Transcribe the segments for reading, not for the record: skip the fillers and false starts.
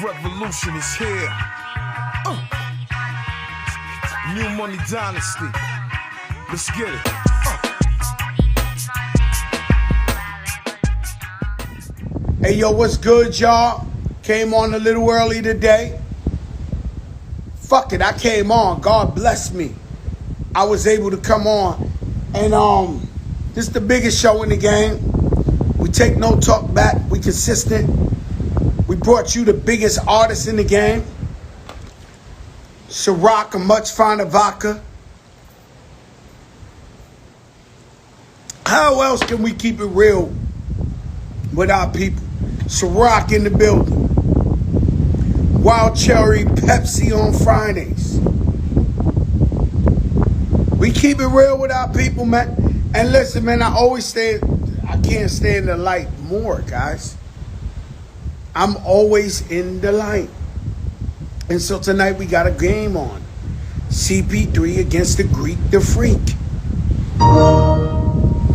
revolution is here. New money dynasty. Let's get it. Hey, yo, what's good, y'all? Came on a little early today. Fuck it, I came on. God bless me. I was able to come on. And this is the biggest show in the game. We take no talk back. We consistent. We brought you the biggest artists in the game. Ciroc, a much finer vodka. How else can we keep it real with our people? Ciroc in the building. Wild Cherry Pepsi on Fridays. We keep it real with our people, man. And listen, man, I can't stay in the light more, guys. I'm always in the light. And so tonight we got a game on. CP3 against the Greek, the Freak.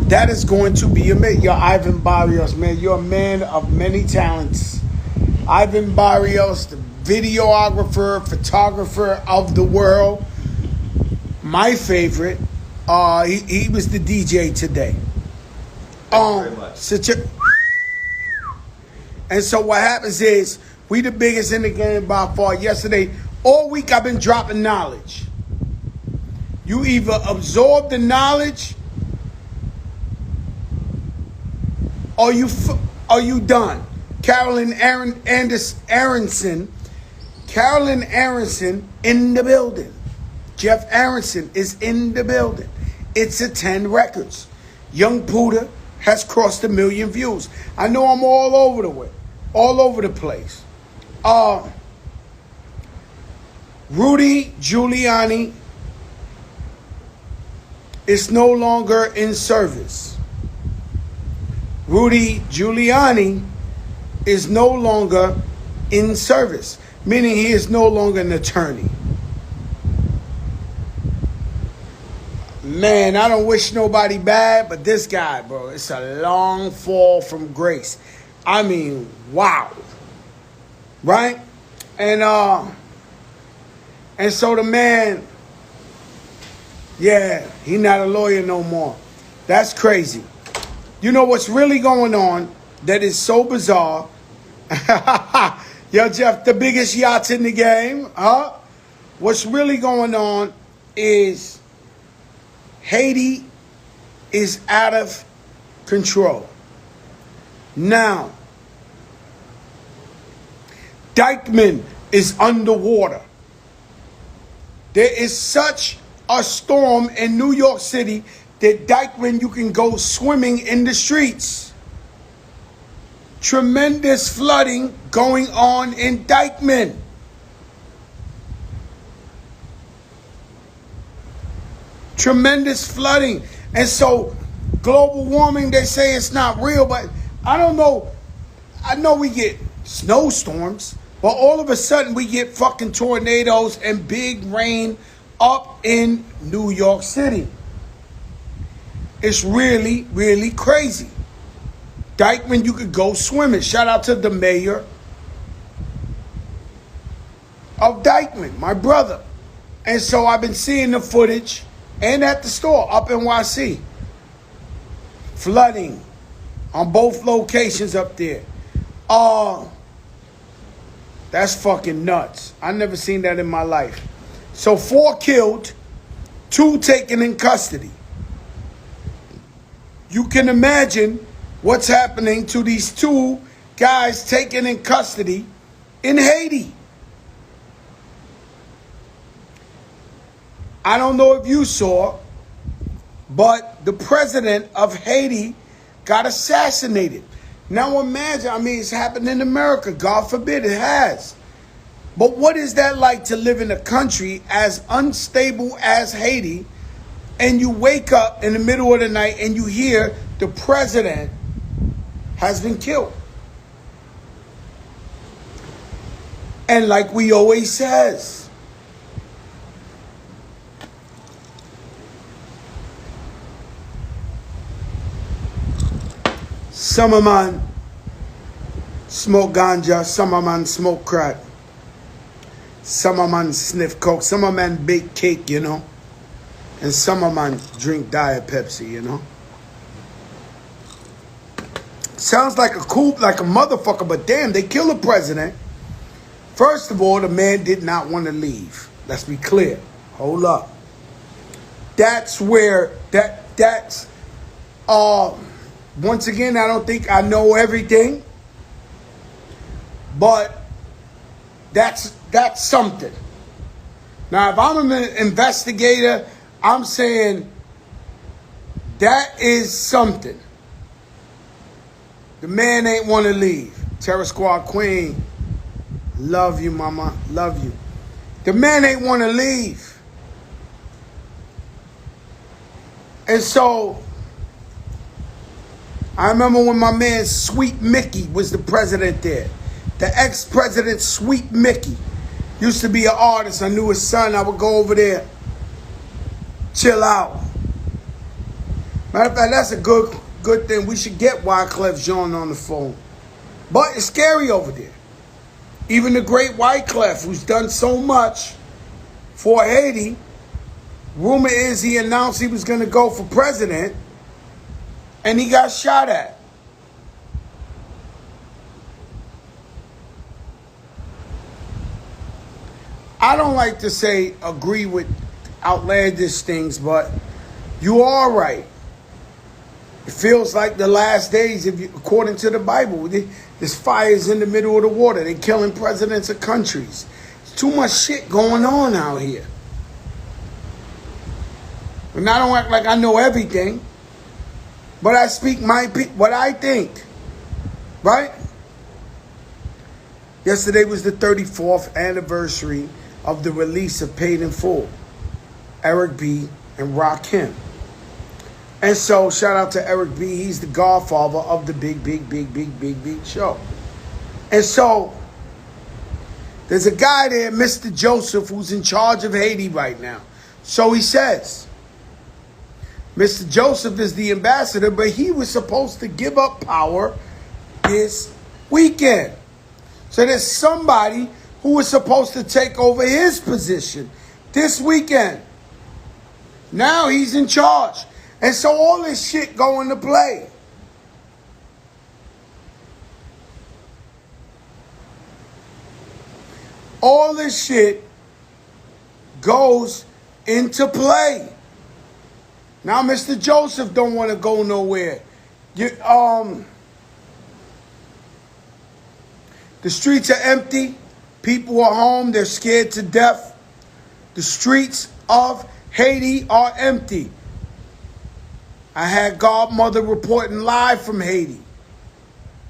That is going to be amazing. You're Ivan Barrios, man. You're a man of many talents. Ivan Barrios, the videographer, photographer of the world. My favorite. He was the DJ today. Thank you very much. And so what happens is, we the biggest in the game by far. Yesterday, all week I've been dropping knowledge. You either absorb the knowledge or you done. Carolyn Aronson in the building. Jeff Aronson is in the building. It's a 10 records. Young Puda has crossed 1 million views. I know I'm all over the place. Rudy Giuliani is no longer in service. Rudy Giuliani is no longer in service, meaning he is no longer an attorney. Man, I don't wish nobody bad, but this guy, bro, it's a long fall from grace. I mean, wow. Right? And so the man, yeah, he not a lawyer no more. That's crazy. You know what's really going on that is so bizarre? Yo, Jeff, the biggest yachts in the game, huh? What's really going on is Haiti is out of control. Now, Dykeman is underwater. There is such a storm in New York City that Dykeman, you can go swimming in the streets. Tremendous flooding going on in Dykeman. Tremendous flooding. And so global warming, they say it's not real, but I don't know. I know we get snowstorms, but all of a sudden we get fucking tornadoes and big rain up in New York City. It's really, really crazy. Dykeman, you could go swimming. Shout out to the mayor of Dykeman, my brother. And so I've been seeing the footage and at the store up in YC. Flooding on both locations up there. That's fucking nuts. I never seen that in my life. So 4 killed, 2 taken in custody. You can imagine what's happening to these 2 guys taken in custody in Haiti. I don't know if you saw, but the president of Haiti got assassinated. Now imagine, I mean, it's happened in America. God forbid it has. But what is that like to live in a country as unstable as Haiti, and you wake up in the middle of the night and you hear the president has been killed? And like we always says, Summerman, smoke ganja, some of man smoke crack, some of man sniff coke, some of man bake cake, you know, and some of man drink Diet Pepsi, you know. Sounds like a motherfucker, but damn, they kill the president. First of all, the man did not want to leave. Let's be clear. Hold up. That's where that's once again, I don't think I know everything, but that's something. Now, if I'm an investigator, I'm saying that is something. The man ain't want to leave. Terror Squad Queen, love you, mama, love you. The man ain't want to leave. And so, I remember when my man Sweet Mickey was the president there. The ex-president Sweet Mickey used to be an artist. I knew his son. I would go over there, chill out. Matter of fact, that's a good thing. We should get Wyclef Jean on the phone. But it's scary over there. Even the great Wyclef, who's done so much for Haiti, rumor is he announced he was going to go for president, and he got shot at. I don't like to say agree with outlandish things, but you are right. It feels like the last days, according to the Bible. There's fires in the middle of the water. They're killing presidents of countries. There's too much shit going on out here. And I don't act like I know everything, but I speak what I think, right? Yesterday was the 34th anniversary of the release of Paid in Full, Eric B. and Rakim. And so, shout out to Eric B. He's the godfather of the big show. And so, there's a guy there, Mr. Joseph, who's in charge of Haiti right now. So he says, Mr. Joseph is the ambassador, but he was supposed to give up power this weekend. So there's somebody who was supposed to take over his position this weekend. Now he's in charge. And so all this shit go into play. All this shit goes into play. Now Mr. Joseph don't want to go nowhere. The streets are empty. People are home. They're scared to death. The streets of Haiti are empty. I had Godmother reporting live from Haiti.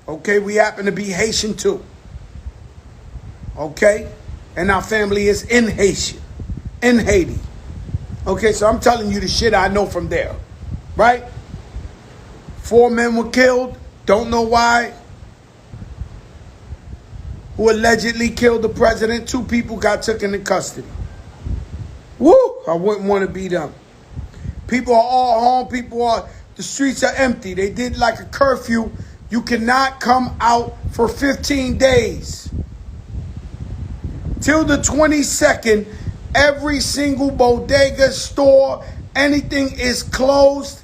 Okay, we happen to be Haitian too. Okay? And our family is in Haiti. Okay, so I'm telling you the shit I know from there. Right? 4 men were killed. Don't know why. Who allegedly killed the president. 2 people got taken into custody. Woo! I wouldn't want to be them. People are all home. The streets are empty. They did like a curfew. You cannot come out for 15 days. Till the 22nd, every single bodega, store, anything is closed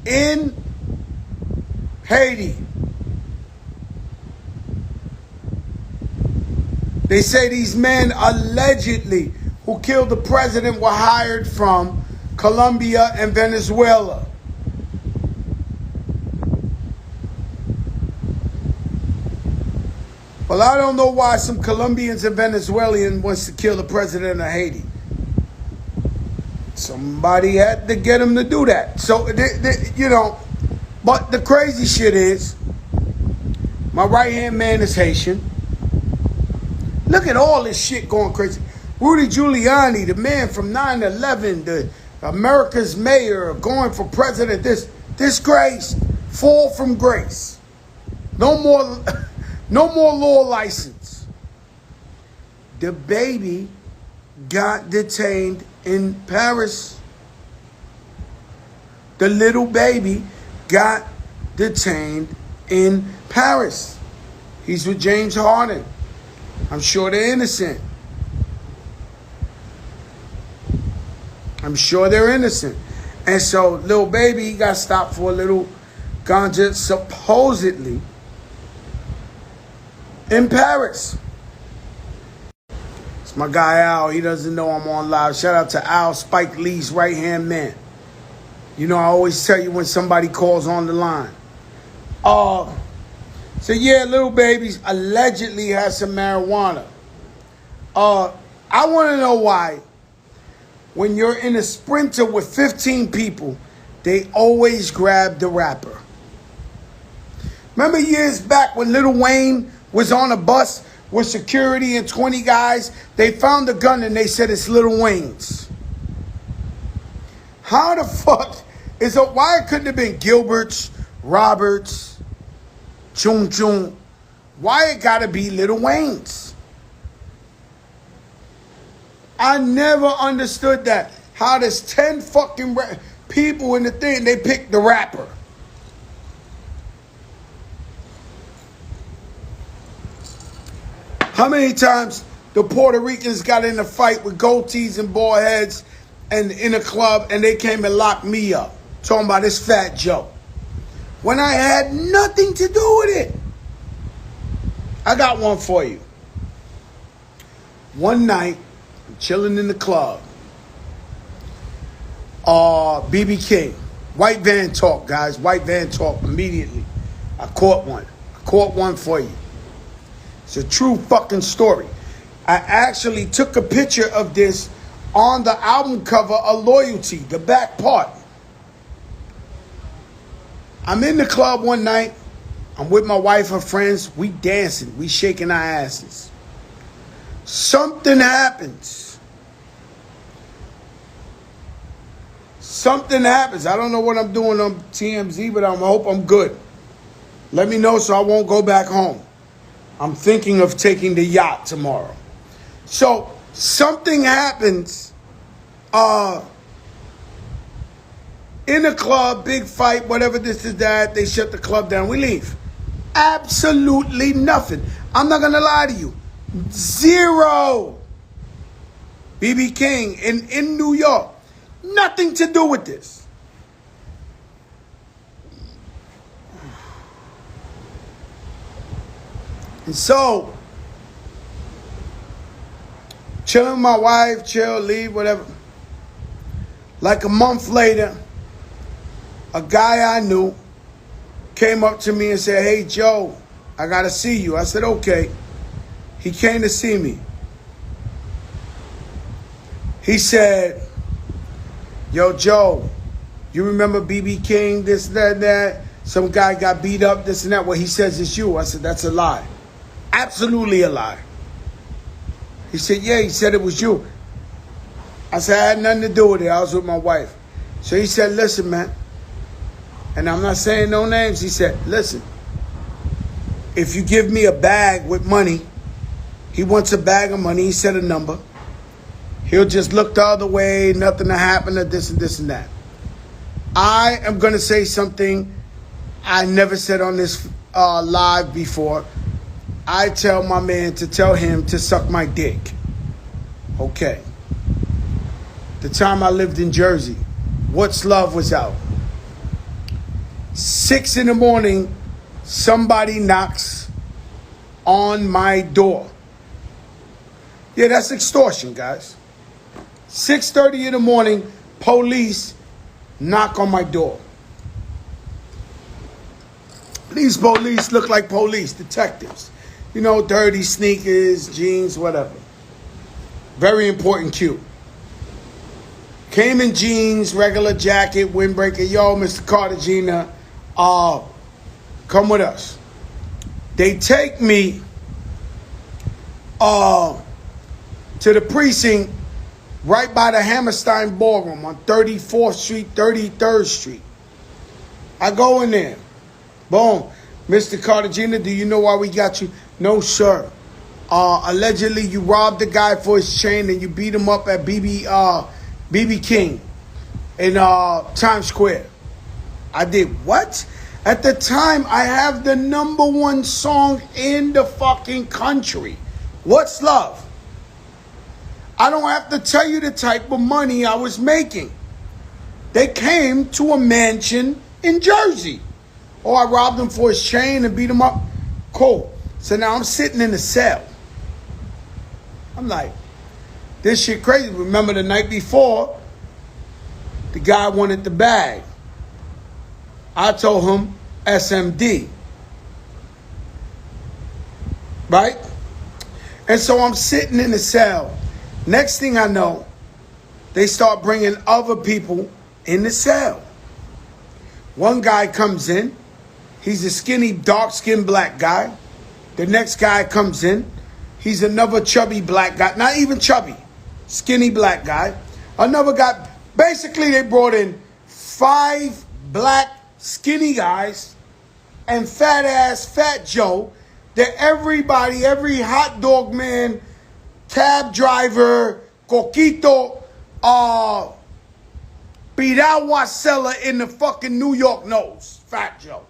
in Haiti. They say these men allegedly who killed the president were hired from Colombia and Venezuela. Well, I don't know why some Colombians and Venezuelans wants to kill the president of Haiti. Somebody had to get them to do that. So, but the crazy shit is, my right-hand man is Haitian. Look at all this shit going crazy. Rudy Giuliani, the man from 9/11, the America's mayor, going for president. This grace, fall from grace. No more law license. The baby got detained in Paris. The little baby got detained in Paris. He's with James Harden. I'm sure they're innocent. I'm sure they're innocent. And so, Lil Baby, he got stopped for a little ganja, supposedly, in Paris. It's my guy Al. He doesn't know I'm on live. Shout out to Al, Spike Lee's right-hand man. You know, I always tell you when somebody calls on the line. So yeah, Lil Baby allegedly has some marijuana. I want to know why, when you're in a Sprinter with 15 people, they always grab the rapper. Remember years back when Lil Wayne was on a bus with security and 20 guys? They found a gun and they said it's Lil Wayne's. How the fuck is it? Why it couldn't have been Gilbert's, Roberts, Chun Chun? Why it gotta be Lil Wayne's? I never understood that. How there's 10 fucking people in the thing, they pick the rapper. How many times the Puerto Ricans got in a fight with goatees and bald heads and in a club and they came and locked me up, talking about this Fat Joe, when I had nothing to do with it? I got one for you. One night, I'm chilling in the club. BB King. White van talk, guys. White van talk immediately. I caught one for you. It's a true fucking story. I actually took a picture of this on the album cover of Loyalty, the back part. I'm in the club one night. I'm with my wife and friends. We dancing. We shaking our asses. Something happens. Something happens. I don't know what I'm doing on TMZ, but I hope I'm good. Let me know so I won't go back home. I'm thinking of taking the yacht tomorrow. So something happens in the club, big fight, whatever this is that. They shut the club down. We leave. Absolutely nothing. I'm not going to lie to you. Zero. BB King in New York. Nothing to do with this. And so, chilling with my wife, chill, leave, whatever. Like a month later, a guy I knew came up to me and said, "Hey, Joe, I got to see you." I said, "Okay." He came to see me. He said, "Yo, Joe, you remember BB King, this, that? Some guy got beat up, this and that. Well, he says it's you." I said, "That's a lie. Absolutely a lie." He said, "Yeah, he said it was you." I said, "I had nothing to do with it. I was with my wife." So he said, "Listen, man," and I'm not saying no names. He said, "Listen, if you give me a bag with money," he wants a bag of money. He said a number. He'll just look the other way, nothing to happen, or this and that. I am going to say something I never said on this live before. I tell my man to tell him to suck my dick. Okay. The time I lived in Jersey, What's Love was out. 6 a.m, somebody knocks on my door. Yeah, that's extortion, guys. 6:30 in the morning, police knock on my door. These police look like police, detectives. You know, dirty sneakers, jeans, whatever. Very important cue. Came in jeans, regular jacket, windbreaker. "Yo, Mr. Cartagena, come with us." They take me to the precinct right by the Hammerstein Ballroom on 34th Street, 33rd Street. I go in there. Boom. "Mr. Cartagena, do you know why we got you?" "No, sir. Allegedly, you robbed the guy for his chain and you beat him up at BB King in Times Square." I did what? At the time, I have the #1 song in the fucking country. What's Love? I don't have to tell you the type of money I was making. They came to a mansion in Jersey. Oh, I robbed him for his chain and beat him up. Cool. So now I'm sitting in the cell. I'm like, this shit crazy. Remember the night before, the guy wanted the bag. I told him SMD. Right? And so I'm sitting in the cell. Next thing I know, they start bringing other people in the cell. One guy comes in. He's a skinny, dark-skinned black guy. The next guy comes in. He's another chubby black guy. Not even chubby. Skinny black guy. Another guy. Basically, they brought in 5 black skinny guys and Fat Joe, that everybody, every hot dog man, cab driver, coquito, piragua seller in the fucking New York knows. Fat Joe.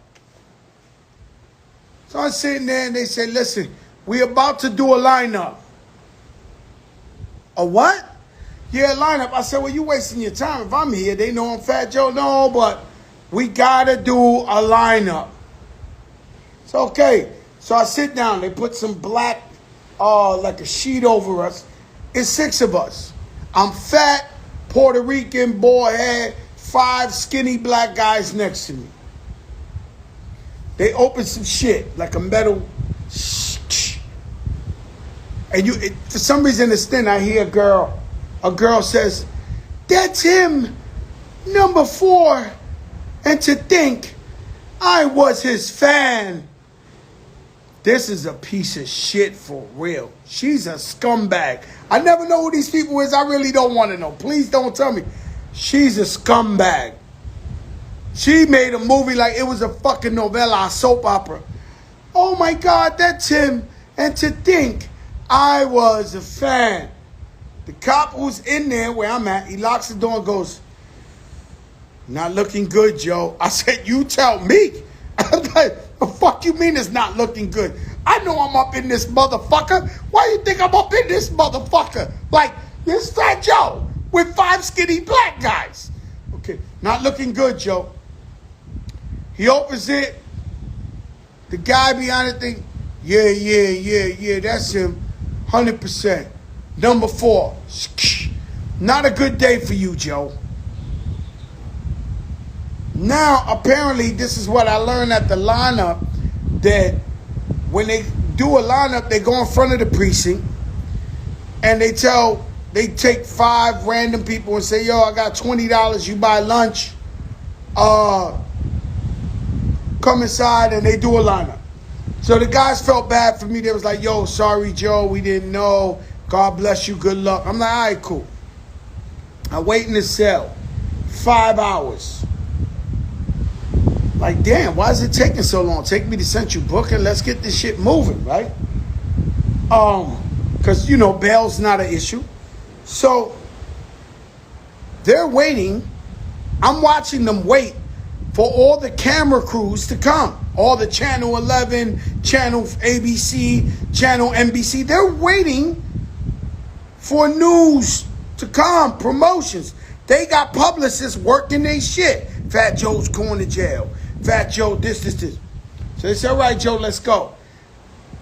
So I'm sitting there and they say, listen, we about to do a lineup. A what? Yeah, a lineup. I said, well, you wasting your time. If I'm here, they know I'm Fat Joe. No, but we gotta do a lineup. It's okay. So I sit down. They put some black, like a sheet over us. It's 6 of us. I'm fat, Puerto Rican, bald head, 5 skinny black guys next to me. They open some shit, like a metal. And for some reason, it's thin. I hear a girl says, that's him, #4. And to think I was his fan. This is a piece of shit for real. She's a scumbag. I never know who these people is. I really don't want to know. Please don't tell me. She's a scumbag. She made a movie like it was a fucking novella, a soap opera. Oh my God, that's him. And to think I was a fan. The cop who's in there where I'm at, he locks the door and goes, not looking good, Joe. I said, you tell me. I'm like, the fuck you mean it's not looking good? I know I'm up in this motherfucker. Why you think I'm up in this motherfucker? Like, this Fat Joe with 5 skinny black guys. Okay, not looking good, Joe. He opens it. The guy behind it think, yeah, that's him. 100%. #4. Not a good day for you, Joe. Now, apparently, this is what I learned at the lineup, that when they do a lineup, they go in front of the precinct and they take 5 random people and say, yo, I got $20, you buy lunch, come inside, and they do a lineup. So the guys felt bad for me. They was like, yo, sorry, Joe, we didn't know. God bless you, good luck. I'm like, all right, cool. I wait in the cell 5 hours. Like, damn, why is it taking so long? Take me to Central Booking. Let's get this shit moving, right? Because, bail's not an issue. So, they're waiting. I'm watching them wait for all the camera crews to come. All the Channel 11, Channel ABC, Channel NBC. They're waiting for news to come, promotions. They got publicists working their shit. Fat Joe's going to jail. Fat Joe, this. So they said, all right, Joe, let's go.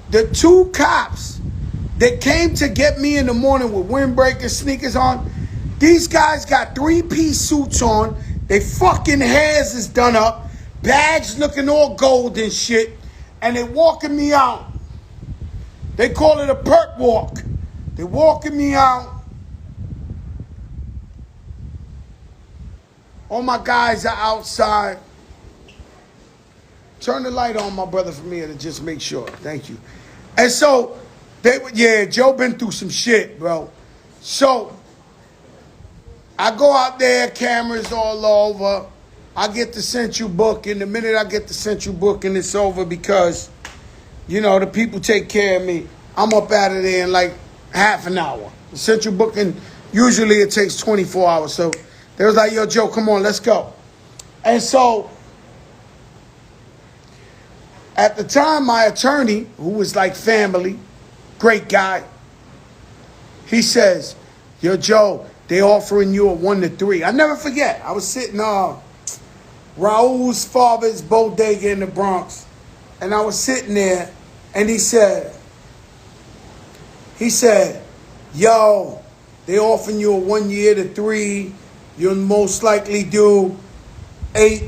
The 2 cops that came to get me in the morning with windbreaker sneakers on, these guys got 3-piece suits on. They fucking hairs is done up. Bags looking all gold and shit. And they walking me out. They call it a perk walk. They walking me out. All my guys are outside. Turn the light on, my brother, for me to just make sure. Thank you. And so, Joe been through some shit, bro. So, I go out there, cameras all over. I get the Central Booking. The minute I get the Central Booking, it's over because, the people take care of me. I'm up out of there in like half an hour. The Central Booking, usually it takes 24 hours. So, they was like, yo, Joe, come on, let's go. And so, At the time, my attorney, who was like family, great guy, he says, yo, Joe, they offering you a 1 to 3. I never forget. I was sitting Raul's father's bodega in the Bronx, and I was sitting there, and he said, yo, they offering you a 1 year to 3. You'll most likely do 8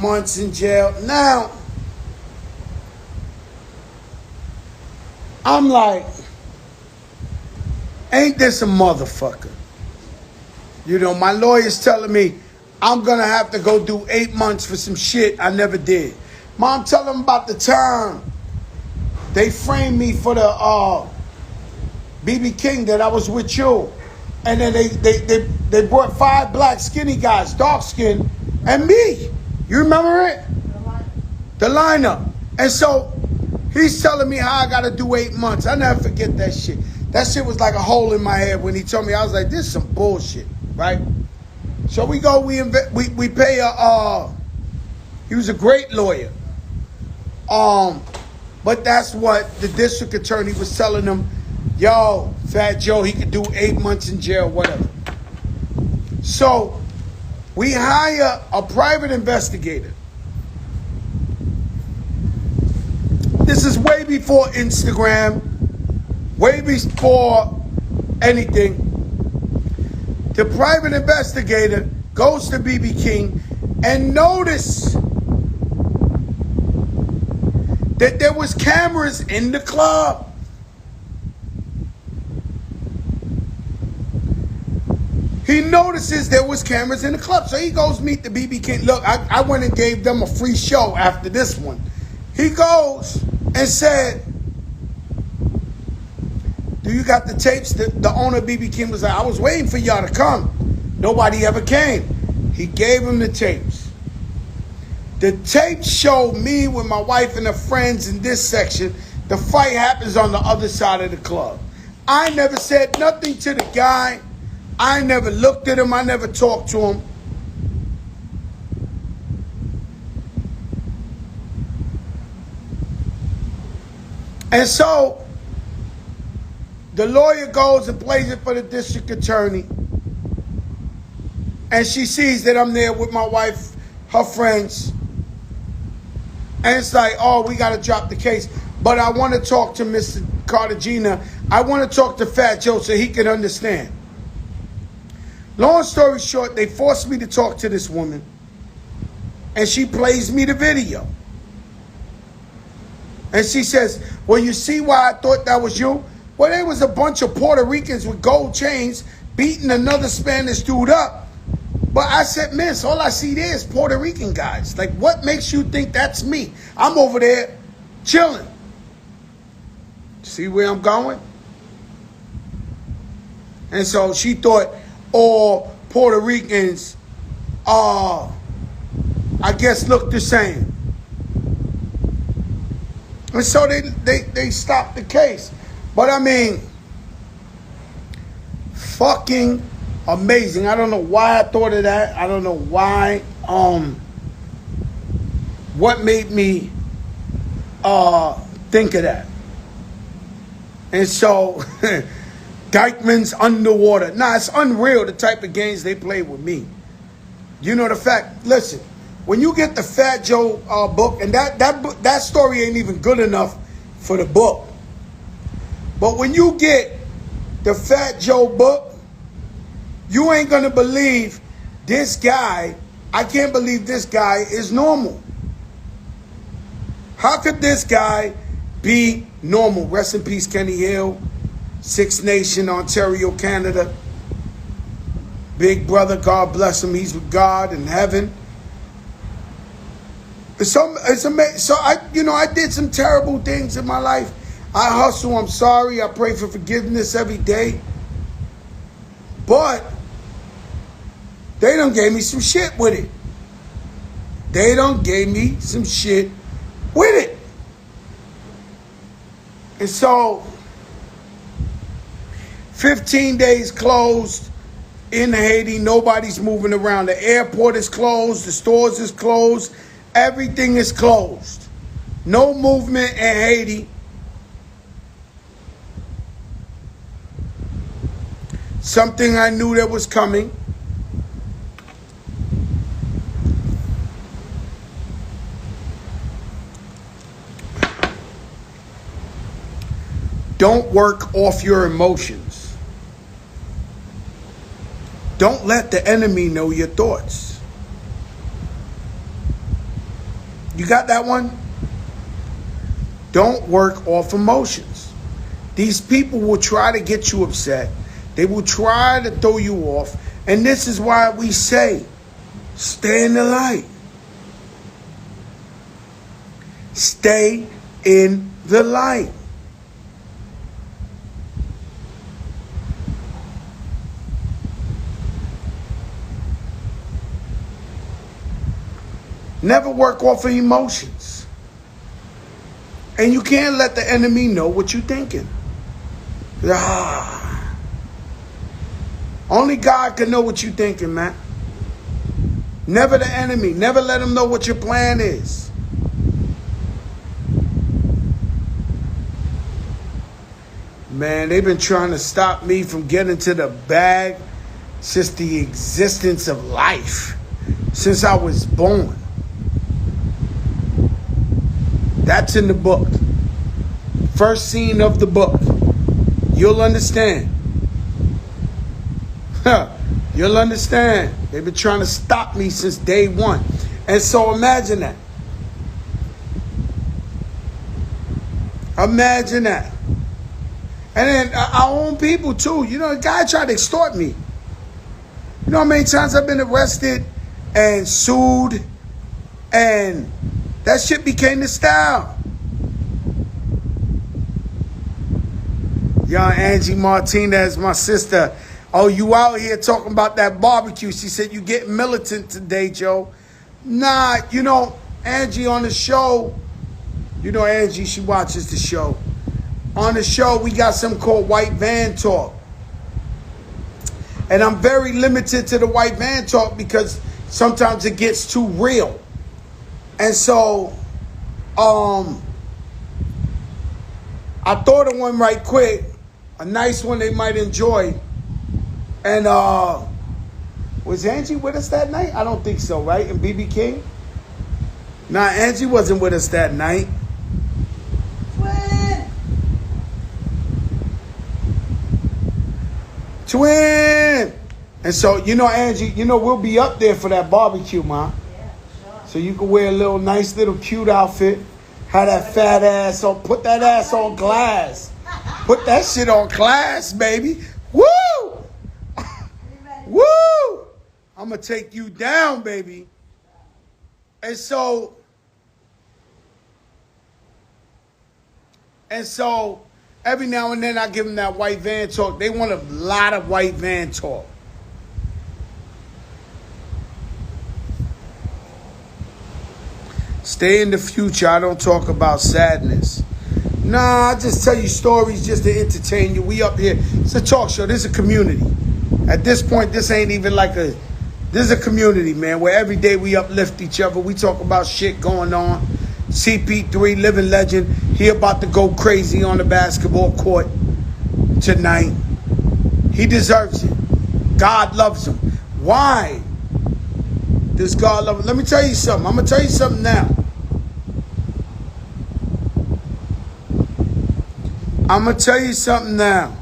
months in jail. Now, I'm like, ain't this a motherfucker? You know, my lawyer's telling me I'm going to have to go do 8 months for some shit I never did. Mom, tell them about the time they framed me for the BB King that I was with you. And then they brought 5 black skinny guys, dark skin, and me. You remember it? The lineup. And so he's telling me how I got to do 8 months. I never forget that shit. That shit was like a hole in my head when he told me. I was like, this is some bullshit, right? So we go, we pay he was a great lawyer. But that's what the district attorney was telling him. Yo, Fat Joe, he could do 8 months in jail, whatever. So we hire a private investigator. This is way before Instagram, way before anything. The private investigator goes to BB King and notice that there was cameras in the club. He notices there was cameras in the club. So he goes meet the BB King. Look, I went and gave them a free show after this one. He goes and said, do you got the tapes? The owner of BB King was like, I was waiting for y'all to come. Nobody ever came. He gave him the tapes. The tapes show me with my wife and her friends in this section. The fight happens on the other side of the club. I never said nothing to the guy. I never looked at him. I never talked to him. And so the lawyer goes and plays it for the district attorney. And she sees that I'm there with my wife, her friends. And it's like, oh, we got to drop the case. But I want to talk to Mr. Cartagena. I want to talk to Fat Joe so he can understand. Long story short, they forced me to talk to this woman. And she plays me the video. And she says, well, you see why I thought that was you? Well, there was a bunch of Puerto Ricans with gold chains beating another Spanish dude up. But I said, miss, all I see there is Puerto Rican guys. Like, what makes you think that's me? I'm over there chilling. See where I'm going? And so she thought all Puerto Ricans, I guess, look the same. And so they stopped the case. But I mean, fucking amazing. I don't know why I thought of that. I don't know why. What made me think of that? And so Dykeman's underwater. Nah, it's unreal the type of games they play with me. You know the fact. Listen, when you get the Fat Joe book, and that story ain't even good enough for the book. But when you get the Fat Joe book, you ain't gonna believe this guy. I can't believe this guy is normal. How could this guy be normal? Rest in peace, Kenny Hill. Six Nation, Ontario, Canada. Big brother, God bless him. He's with God in heaven. It's amazing. So I did some terrible things in my life. I hustle. I'm sorry. I pray for forgiveness every day. But they done gave me some shit with it. They done gave me some shit with it. And so 15 days closed in Haiti. Nobody's moving around. The airport is closed. The stores is closed. Everything is closed. No movement in Haiti. Something I knew that was coming. Don't work off your emotions. Don't let the enemy know your thoughts. You got that one? Don't work off emotions. These people will try to get you upset. They will try to throw you off. And this is why we say, stay in the light. Stay in the light. Never work off of emotions. And you can't let the enemy know what you're thinking. Only God can know what you're thinking, man. Never the enemy. Never let him know what your plan is. Man, they've been trying to stop me from getting to the bag since the existence of life. Since I was born. That's in the book. First scene of the book. You'll understand. You'll understand. They've been trying to stop me since day one. And so imagine that. Imagine that. And then our own people too. You know, the guy tried to extort me. You know how many times I've been arrested and sued, and that shit became the style. Young Angie Martinez, my sister. Oh, you out here talking about that barbecue. She said, you getting militant today, Joe. Nah, you know, Angie on the show. You know Angie, she watches the show. On the show, we got something called White Van Talk. And I'm very limited to the White Van Talk because sometimes it gets too real. And so, I thought of one right quick. A nice one they might enjoy. And was Angie with us that night? I don't think so, right? And BB King? Nah, Angie wasn't with us that night. Twin! And so, you know, Angie, you know, we'll be up there for that barbecue, ma. Yeah, sure. So you can wear a little nice little cute outfit. Have that fat ass on. Put that ass on glass. Put that shit on glass, baby. Woo! Woo! I'm going to take you down, baby. And so, every now and then I give them that White Van Talk. They want a lot of White Van Talk. Stay in the future. I don't talk about sadness. Nah, I just tell you stories just to entertain you. We up here. It's a talk show. This is a community. At this point, this ain't even like a... This is a community, man, where every day we uplift each other. We talk about shit going on. CP3, living legend. He about to go crazy on the basketball court tonight. He deserves it. God loves him. Why does God love him? Let me tell you something. I'm going to tell you something now. I'm going to tell you something now.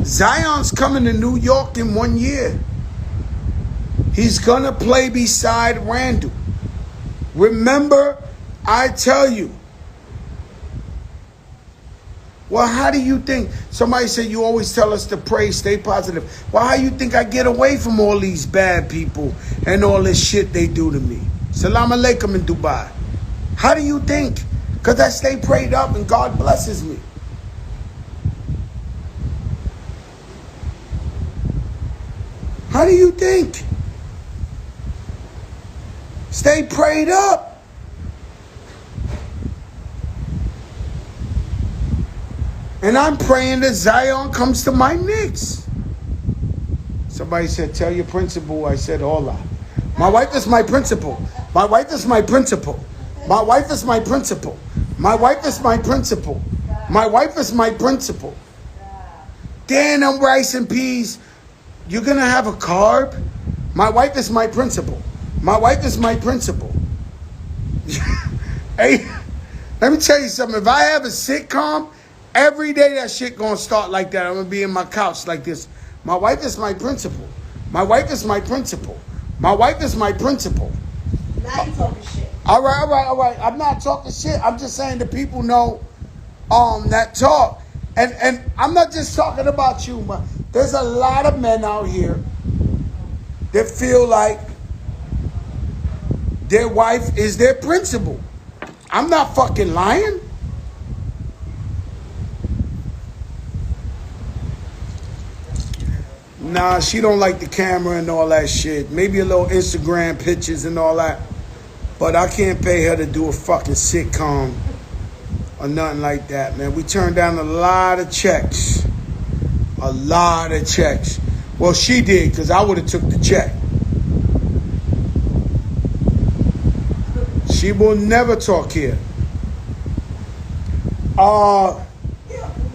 Zion's coming to New York in 1 year. He's going to play beside Randall. Remember, I tell you. Well, how do you think? Somebody said you always tell us to pray, stay positive. Well, how you think I get away from all these bad people and all this shit they do to me? Salam alaikum in Dubai. How do you think? Because I stay prayed up and God blesses me. How do you think? Stay prayed up. And I'm praying that Zion comes to my Knicks. Somebody said, tell your principal I said hola. My wife is my principal. My wife is my principal. My wife is my principal. My wife is my principal. My wife is my principal. Damn, them rice and peas. You're gonna have a carb? My wife is my principal. My wife is my principal. Hey, let me tell you something. If I have a sitcom, every day that shit gonna start like that. I'm gonna be in my couch like this. My wife is my principal. My wife is my principal. My wife is my principal. Now you talking shit. All right. I'm not talking shit. I'm just saying the people know that talk. And I'm not just talking about you, but there's a lot of men out here that feel like their wife is their principal. I'm not fucking lying. Nah, she don't like the camera and all that shit. Maybe a little Instagram pictures and all that. But I can't pay her to do a fucking sitcom or nothing like that, man. We turned down a lot of checks. A lot of checks. Well, she did, because I would have took the check. She will never talk here. Yeah,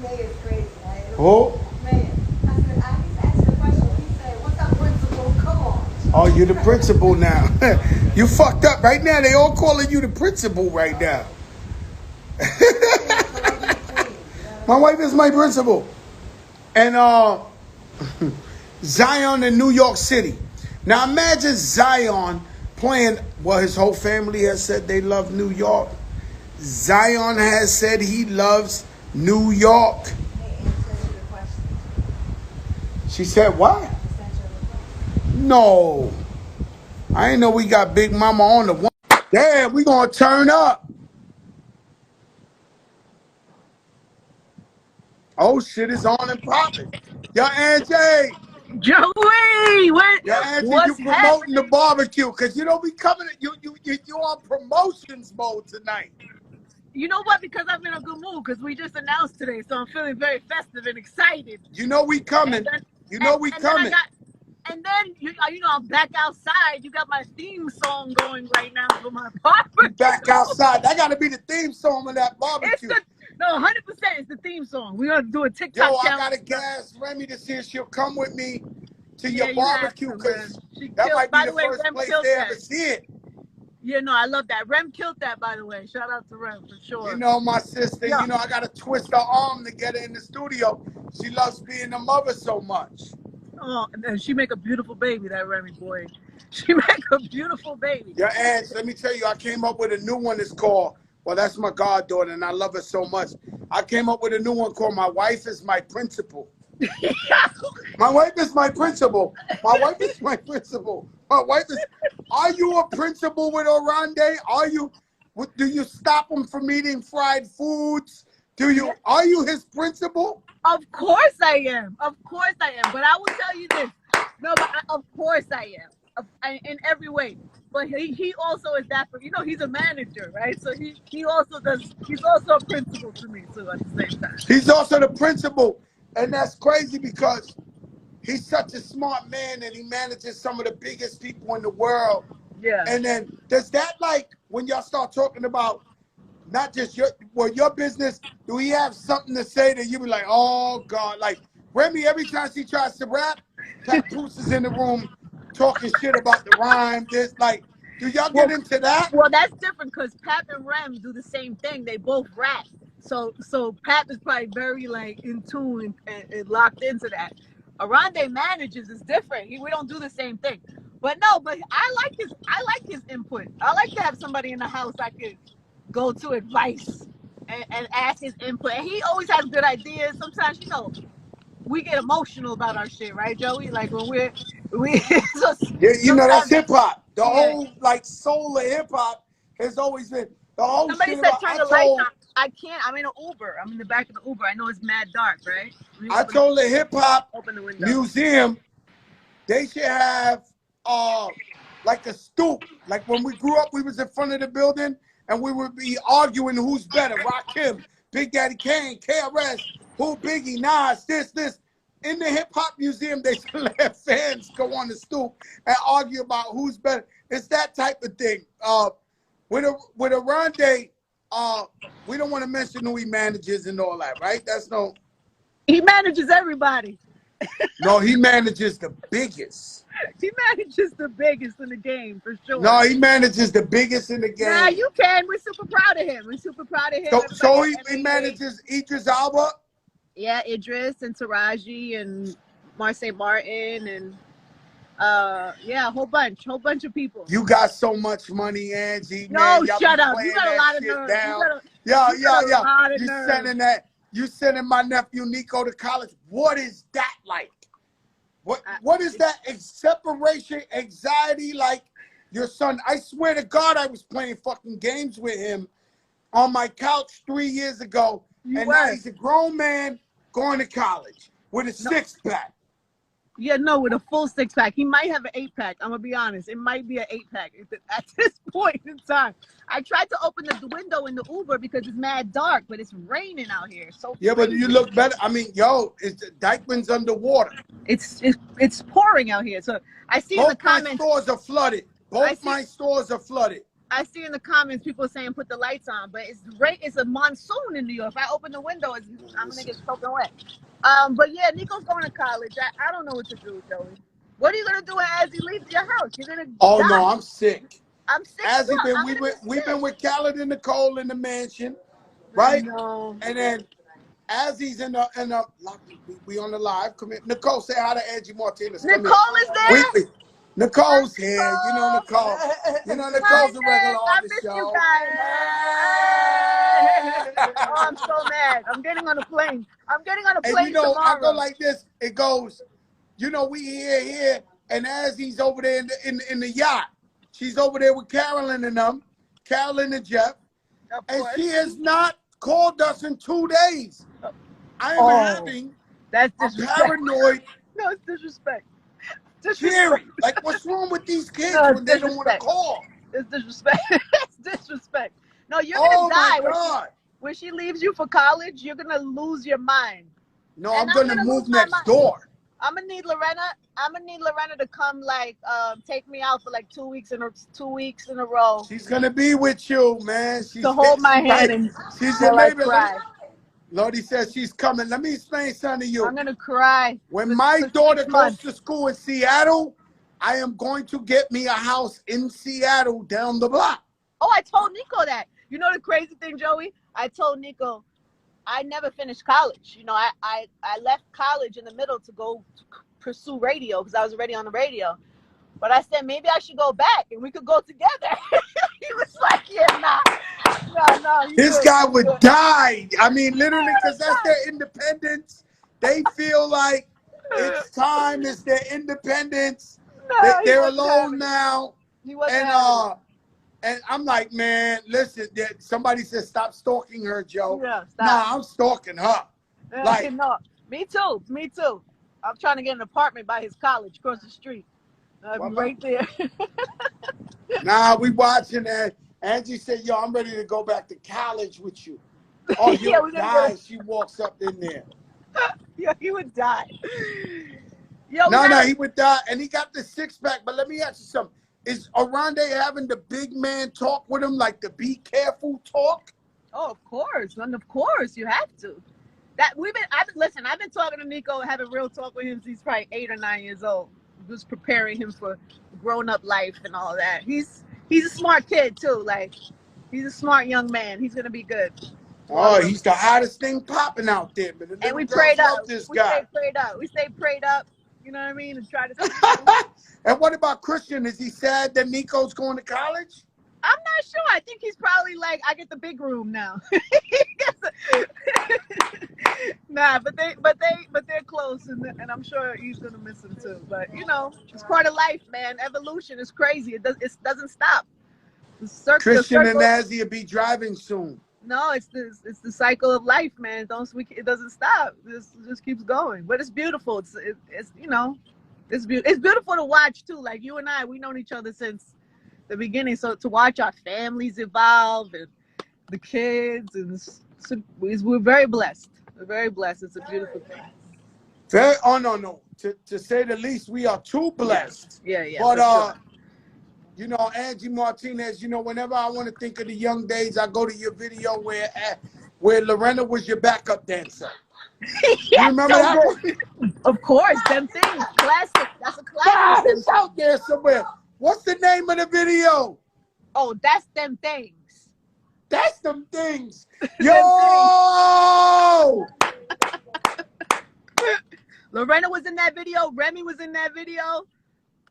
man is crazy, right? Oh, Man, I said, I just asked the question. He said, what's up, principal? Come on. oh, you're the principal now. You fucked up right now. They all calling you the principal right now. My wife is my principal. And Zion in New York City. Now imagine Zion playing, well, his whole family has said they love New York. Zion has said he loves New York. She said what? No. I ain't know we got Big Mama on the one. Damn, we gonna turn up. Oh shit, it's on and popping. Yo, Angie. Joey, Yo, Angie, you what's promoting the happening? barbecue, cause you know we coming. You on promotions mode tonight. You know what? Because I'm in a good mood because we just announced today, so I'm feeling very festive and excited. You know we coming. And then, You know we and coming. then you know I'm back outside. You got my theme song going right now for my We barbecue. back outside. That gotta be the theme song of that It's barbecue. the no 100%. It's the theme song. We're gonna do a Yo, TikTok I challenge. gotta gas Remy to see if she'll come with me to Yeah, your you have barbecue, to, man. cause She that killed. might be By the the way, first Rem place killed they that. ever see it. Yeah, no, I love that. Rem killed that, by the way. Shout out to Rem for sure. You know, my sister, Yeah. you know, I gotta twist her arm to get her in the studio. She loves being a mother so much. Oh, and she make a beautiful baby, that Remy boy. She make a beautiful baby. Your Ange, let me tell you, I came up with a new one. It's called, well, that's my goddaughter, and I love her so much. I came up with a new one called My Wife is My Principal. My wife is my principal. My wife is my principal. My wife is. Are you a principal with Orande? Are you? Do you stop him from eating fried foods? Are you his principal? Of course I am. Of course I am. But I will tell you this. No, but of course I am. In every way. But he also is that for, you know, he's a manager, right? So he also does, he's also a principal to me too at the same time. He's also the principal, and that's crazy because he's such a smart man and he manages some of the biggest people in the world. Yeah. And then does that, like, when y'all start talking about not just your business, do he have something to say that you be like, oh God, like Remy, every time she tries to rap, Papoose is in the room talking shit about the rhyme, this, like, do y'all get into that? Well, that's different because Pap and Rem do the same thing. They both rap. So Pap is probably very like in tune and locked into that. Arande manages is different. We don't do the same thing. But no, but I like his input. I like to have somebody in the house I could go to advice and ask his input. And he always has good ideas. Sometimes, you know, we get emotional about our shit, right, Joey? Like when we so Yeah, you know, that's sometimes, hip hop. The yeah. whole, like, soul of hip hop has always been the whole Somebody shit said about. turn the lights on. I can't. I'm in an Uber. I'm in the back of the Uber. I know it's mad dark, right? I told the hip hop Open the window. museum they should have like a stoop. Like when we grew up, we was in front of the building and we would be arguing who's better, Rakim, Big Daddy Kane, KRS, who Biggie, Nas, this. in the hip hop museum, they let fans go on the stoop and argue about who's better. It's that type of thing. With Arande, we don't want to mention who he manages and all that, right? That's no. He manages everybody. No, he manages the biggest. He manages the biggest in the game for sure. No, he manages the biggest in the game. Yeah, you can. We're super proud of him. We're super proud of him. So he manages Idris Alba. Yeah, Idris and Taraji and Marseille Martin and yeah, a whole bunch of people. You got so much money, Angie. No, man. Shut up. You got a lot of nerves. Yeah. You sending that. You sending my nephew Nico to college. What is that like? What is that separation anxiety like? Your son, I swear to God, I was playing fucking games with him on my couch 3 years ago, and now he's a grown man going to college with a six-pack. Yeah, no, with a full six-pack. He might have an eight-pack. I'm gonna be honest. It might be an eight-pack at this point in time. I tried to open the window in the Uber because it's mad dark, but it's raining out here. So yeah, crazy. but you look better. I mean, yo, Dykeman's underwater. It's pouring out here. So I see in the comments. Both my stores are flooded. My stores are flooded. I see in the comments people saying put the lights on, but it's a monsoon in New York. If I open the window, I'm gonna get soaking wet. But yeah, Nico's going to college. I don't know what to do, Joey. What are you gonna do as he leaves your house? You're gonna die. No, I'm sick. I'm sick. We've been with Khaled and Nicole in the mansion, right? No. And then as he's in the we on the live. Come here. Nicole, say hi to Angie Martinez. Nicole is there. Nicole's here. You know Nicole. You know Nicole's a regular on the show. You guys. Oh, I'm so mad. I'm getting on a plane. And tomorrow. I go like this. It goes, we here, and as he's over there in the yacht, she's over there with Carolyn and them, Carolyn and Jeff, and she has not called us in 2 days. I am having that's paranoid. No, it's disrespect. Jerry, like what's wrong with these kids when they don't want to call? It's disrespect. It's disrespect. No, you're gonna die. My God. When she leaves you for college, you're gonna lose your mind. No, I'm gonna move next door. I'm gonna need Lorena to come take me out for like 2 weeks in a row. She's gonna be with you, man. To hold my hand and she's your neighbor. Cry. Lordy says she's coming. Let me explain something to you. I'm gonna cry. When my daughter goes to school in Seattle, I am going to get me a house in Seattle down the block. Oh, I told Nico that. You know the crazy thing, Joey? I told Nico I never finished college. I left college in the middle to go pursue radio because I was already on the radio. But I said maybe I should go back and we could go together. He was like, yeah, no. This guy would die. I mean, literally, because that's their independence. They feel like it's time. It's their independence. They're alone now. And I'm like, man, listen. Somebody said stop stalking her, Joe. Yeah, stop. Nah, I'm stalking her. No, me too. I'm trying to get an apartment by his college across the street. Right there. Nah, we watching that. Angie said, yo, I'm ready to go back to college with you. Oh, yeah, you die. She walks up in there. Yeah, he would die. Yo, he would die. And he got the six-pack. But let me ask you something. Is Arande having the big man talk with him, like the be careful talk? Oh, of course. And of course, you have to. I've been talking to Nico, having real talk with him since he's probably 8 or 9 years old. Just preparing him for grown-up life and all that. He's a smart kid too. Like, he's a smart young man. He's gonna be good. Oh, he's the hottest thing popping out there. But and we prayed up. We stay prayed up. You know what I mean? And try to. And what about Christian? Is he sad that Nico's going to college? I'm not sure. I think he's probably like, I get the big room now. Nah, but they're close, and I'm sure he's gonna miss him too. But it's part of life, man. Evolution is crazy. It doesn't stop. Christian and Nazi will be driving soon. No, it's the cycle of life, man. It doesn't stop. It just keeps going. But it's beautiful. It's beautiful to watch too. Like you and I, we known each other since the beginning. So to watch our families evolve and the kids, and we're very blessed. We're very blessed. It's a beautiful thing. Very, oh no. To say the least, we are too blessed. Yeah, But for sure. you know, Angie Martinez, you know, whenever I want to think of the young days, I go to your video where Lorena was your backup dancer. You Yeah, remember so that good. one? Of course, them things, classic. That's a Nah, classic. Them it's things. out there somewhere. What's the name of the video? Oh, that's them things. That's them things. Them things. Yo! Lorena was in that video. Remy was in that video.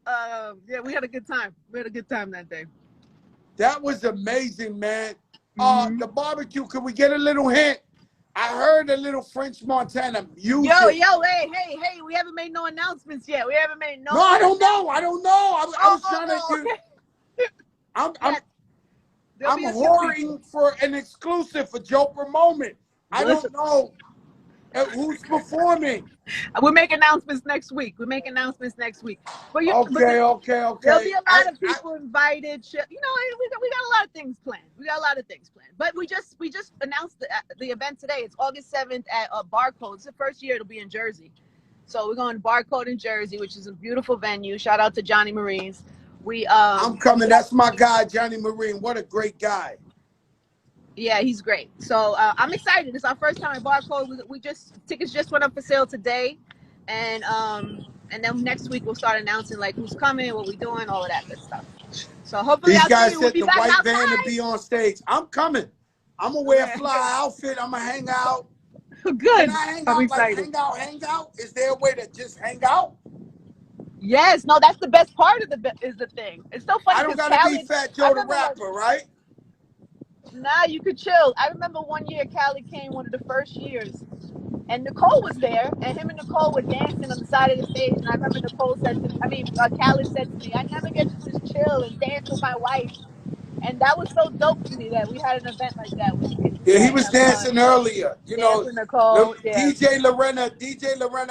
Yeah, we had a good time. We had a good time that day. That was amazing, man. Mm-hmm. The barbecue, could we get a little hint? I heard a little French Montana music. Hey, we haven't made no announcements yet. We haven't made no. No, I don't know. I was trying to. Okay. I'm There'll be a few whoring people. for an exclusive for Joker Moment. I Listen. don't know who's performing. We'll make announcements next week. But Okay. there'll be a lot of people invited. You know, we got a lot of things planned. But we just announced the event today. It's August 7th at Barcode. It's the first year it'll be in Jersey. So we're going to Barcode in Jersey, which is a beautiful venue. Shout out to Johnny Marines. I'm coming. That's my guy, Johnny Marine. What a great guy. Yeah, he's great. So I'm excited. It's our first time at Barcode. Tickets just went up for sale today, and then next week we'll start announcing like who's coming, what we're doing, all of that good stuff. So hopefully These I'll guys see you. We'll said be the back white outside. van to be on stage. I'm coming. I'm gonna wear a fly outfit. I'm gonna hang out. Good. Can I hang I'm out? excited. Like hang out? Is there a way to just hang out? Yes. No, that's the best part of the thing. It's so funny. I don't gotta be Fat Joe the rapper, right? Nah, you could chill. I remember one year Callie came, one of the first years, and Nicole was there, and him and Nicole were dancing on the side of the stage. And I remember Callie said to me, "I never get to just chill and dance with my wife," and that was so dope to me that we had an event like that where you get to do Yeah, that he and was have fun. dancing earlier. You Dance know, with Nicole. Yeah. DJ Lorena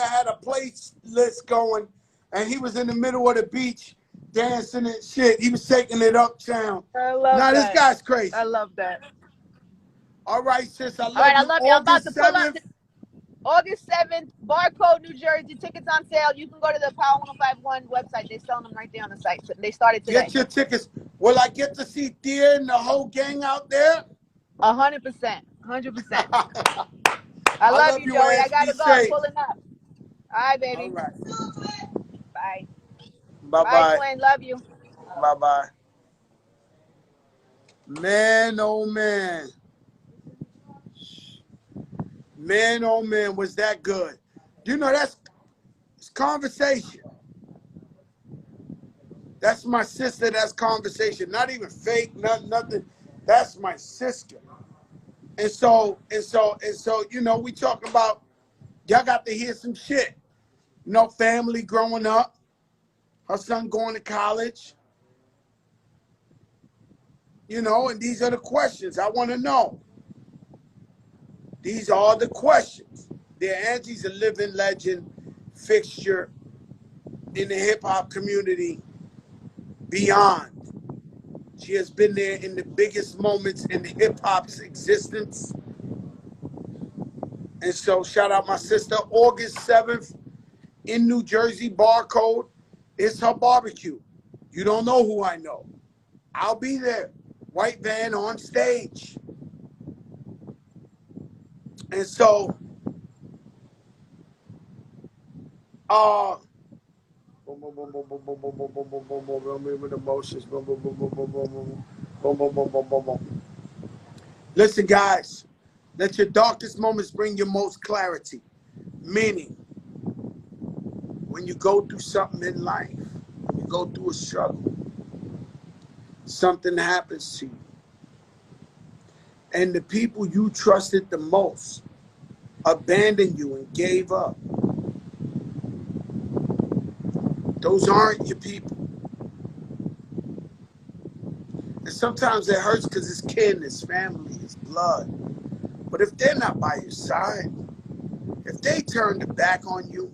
had a playlist going, and he was in the middle of the beach dancing and shit. He was shaking it uptown. I love that. This guy's crazy. I love that. All right, sis. I love All right, you. I love you. I'm about to pull up. 7th. August 7th, Barcode, New Jersey. Tickets on sale. You can go to the Power 1051 website. They're selling them right there on the site. So they started today. Get your tickets. Will I get to see Deer and the whole gang out there? 100%. 100%. I love you, Joey. I gotta go. I'm pulling up. All right, baby. All right. Bye. Bye-bye. Bye, twin. Love you. Bye-bye. Man, oh man. Man, oh man, was that good. You know, it's conversation. That's my sister, that's conversation. Not even fake, nothing. That's my sister. And so, you know, we talk about, y'all got to hear some shit. You know, family growing up, her son going to college. You know, and these are the questions I want to know. These are the questions. Angie's a living legend, fixture in the hip-hop community beyond. She has been there in the biggest moments in hip-hop's existence. And so shout out my sister, August 7th in New Jersey, Barcode. It's her barbecue. You don't know who I know. I'll be there. White van on stage. And so, listen, guys, let your darkest moments bring your most clarity. Meaning, when you go through something in life, you go through a struggle, something happens to you, and the people you trusted the most abandoned you and gave up. Those aren't your people. And sometimes it hurts because it's kin, it's family, it's blood. But if they're not by your side, if they turn their back on you,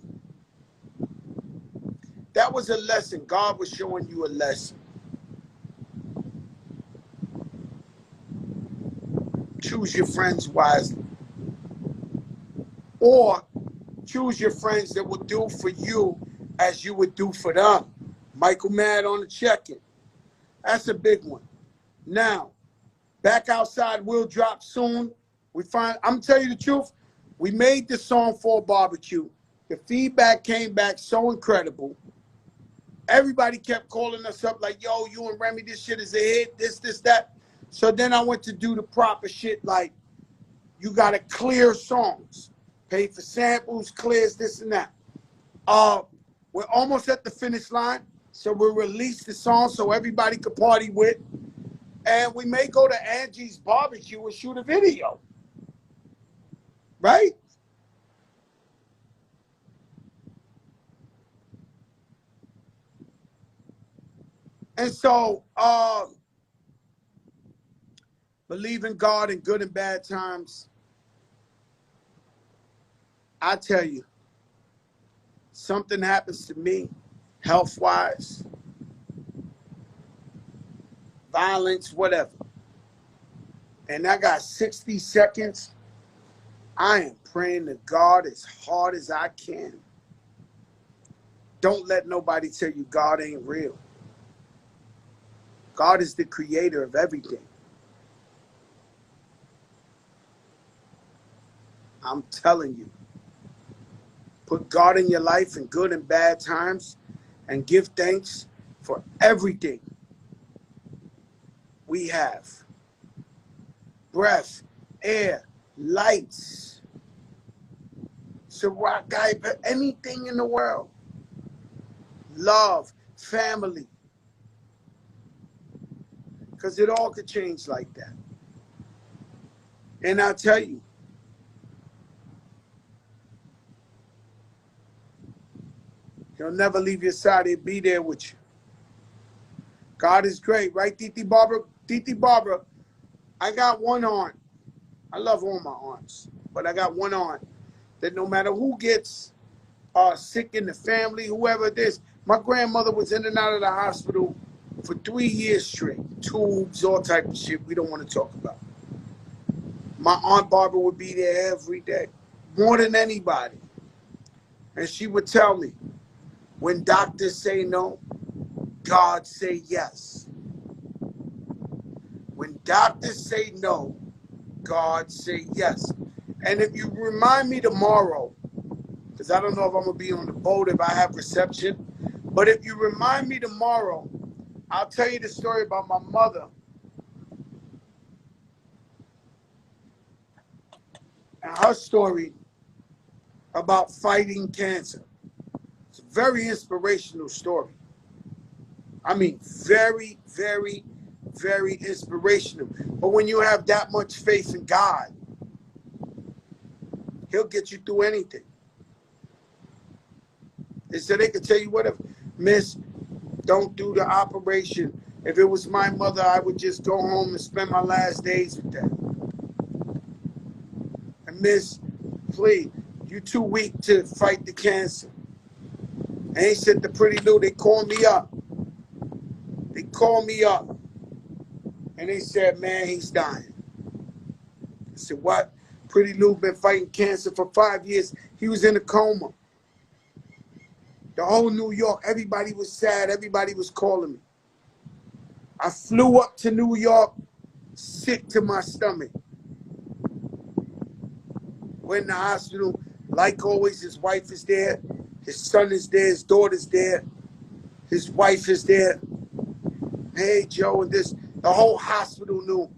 that was a lesson. God was showing you a lesson. Choose your friends wisely. Or choose your friends that will do for you as you would do for them. Michael Mad on the check-in. That's a big one. Now, Back Outside will drop soon. I'm telling you the truth, we made this song for a barbecue. The feedback came back so incredible. Everybody kept calling us up like, yo, you and Remy, this shit is a hit, this, that. So then I went to do the proper shit like, you got to clear songs. Pay for samples, clears, this and that. We're almost at the finish line, so we'll release the song so everybody could party with. And we may go to Angie's barbecue and shoot a video. Right? And so, believe in God in good and bad times. I tell you, something happens to me, health-wise, violence, whatever, and I got 60 seconds, I am praying to God as hard as I can. Don't let nobody tell you God ain't real. God is the creator of everything. I'm telling you. Put God in your life in good and bad times and give thanks for everything we have. Breath, air, lights, Ciroc guy, anything in the world. Love, family. Because it all could change like that. And I'll tell you, he'll never leave your side. He'll be there with you. God is great, right, Titi Barbara? Titi Barbara, I got one aunt. I love all my aunts, but I got one aunt that no matter who gets sick in the family, whoever it is, my grandmother was in and out of the hospital for 3 years straight. Tubes, all type of shit we don't want to talk about. My Aunt Barbara would be there every day, more than anybody. And she would tell me, when doctors say no, God say yes. When doctors say no, God say yes. And if you remind me tomorrow, because I don't know if I'm going to be on the boat if I have reception, but if you remind me tomorrow, I'll tell you the story about my mother and her story about fighting cancer. It's a very inspirational story. I mean, very, very, very inspirational. But when you have that much faith in God, he'll get you through anything. They said they could tell you whatever. Miss, don't do the operation. If it was my mother, I would just go home and spend my last days with that. And Miss, please, you too weak to fight the cancer. And he said to Pretty Lou, they called me up. They called me up. And they said, man, he's dying. I said, what? Pretty Lou been fighting cancer for 5 years. He was in a coma. The whole New York, everybody was sad. Everybody was calling me. I flew up to New York, sick to my stomach. Went in the hospital. Like always, his wife is there. His son is there. His daughter's there. His wife is there. Hey, Joe, and this. The whole hospital knew.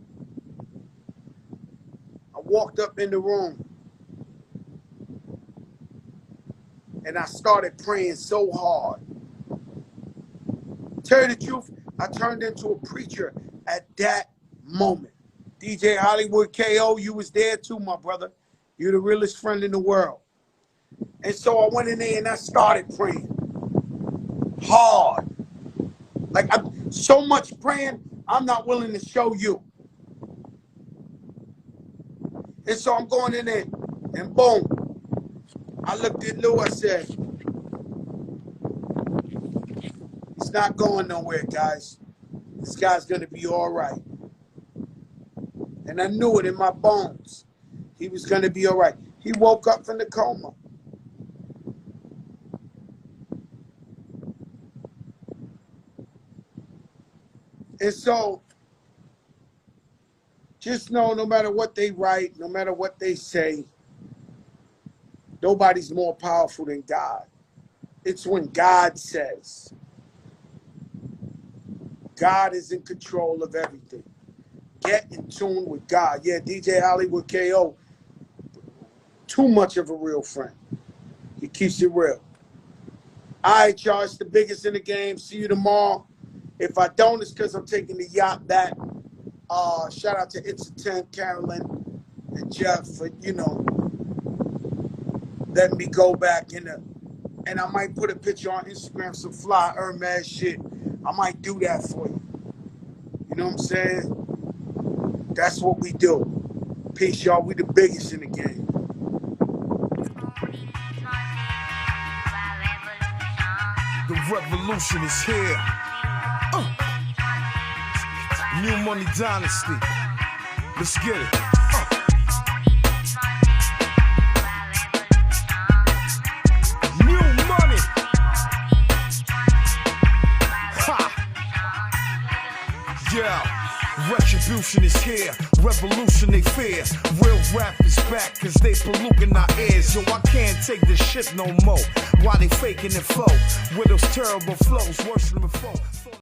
I walked up in the room. And I started praying so hard. Tell you the truth, I turned into a preacher at that moment. DJ Hollywood KO, you was there too, my brother. You're the realest friend in the world. And so I went in there and I started praying. Hard. Like, I'm so much praying, I'm not willing to show you. And so I'm going in there and boom. I looked at Lou, I said, he's not going nowhere, guys. This guy's going to be all right. And I knew it in my bones. He was going to be all right. He woke up from the coma. And so, just know no matter what they write, no matter what they say, nobody's more powerful than God. It's when God says. God is in control of everything. Get in tune with God. Yeah, DJ Hollywood KO, too much of a real friend. He keeps it real. All right, y'all, it's the biggest in the game. See you tomorrow. If I don't, it's because I'm taking the yacht back. Shout out to It's a 10, Carolyn, and Jeff for, letting me go back in the, and I might put a picture on Instagram, some fly Hermes shit. I might do that for you. You know what I'm saying? That's what we do. Peace, y'all. We the biggest in the game. The revolution is here. New Money Dynasty. Let's get it. New money. Ha. Yeah. Retribution is here. Revolution they fear. Real rap is back cause they polluting our ears. Yo, I can't take this shit no more. Why they faking it flow? With those terrible flows, worse than before.